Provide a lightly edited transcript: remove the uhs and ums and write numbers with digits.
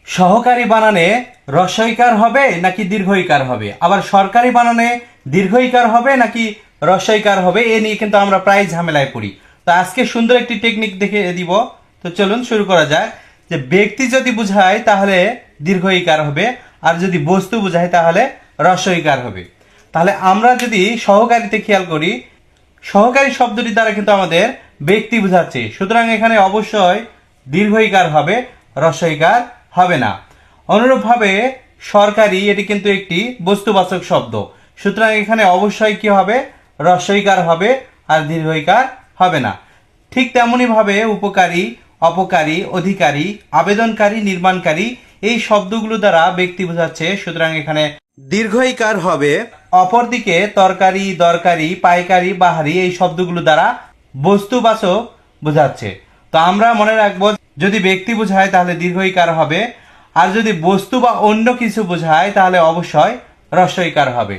সহকারী বানানে রস্বইকার হবে নাকি দীর্ঘইকার হবে, আবার সরকারি বানানে দীর্ঘইকার হবে নাকি রস্বইকার হবে, এ নিয়ে কিন্তু আমরা প্রায় ঝামেলায় পড়ি। তো আজকে সুন্দর একটি টেকনিক দেখে দিব। তো চলুন শুরু করা যাক। যে ব্যক্তি যদি বোঝায় তাহলে দীর্ঘইকার হবে, আর যদি বস্তু বোঝায় তাহলে রস্বইকার হবে। তাহলে আমরা যদি সহকারীতে খেয়াল করি, সহকারী শব্দটি দ্বারা কিন্তু আমাদের ব্যক্তি বোঝাচ্ছে, সুতরাং এখানে অবশ্যই দীর্ঘইকার হবে, রস্বইকার হবে না। অনুরূপভাবে সরকারি, এটি কিন্তু একটি বস্তুবাচক শব্দ, সুতরাং এখানে অবশ্যই কি হবে, রস্বইকার হবে আর দীর্ঘইকার হবে না। ঠিক তেমনি ভাবে উপকারী, অপকারী, অধিকারী, আবেদনকারী, নির্মাণকারী এই শব্দগুলো দ্বারা ব্যক্তি বোঝাচ্ছে, সুতরাং এখানে দীর্ঘইকার হবে। অপরদিকে তরকারি, দরকারি, পাইকারি, বাহারি এই শব্দগুলো দ্বারা বস্তুবাচক বোঝাচ্ছে। তো আমরা মনে রাখবো, যদি ব্যক্তি বোঝায় তাহলে দীর্ঘইকার হবে, আর যদি বস্তু বা অন্য কিছু বোঝায় তাহলে অবশ্যই রস্বইকার হবে।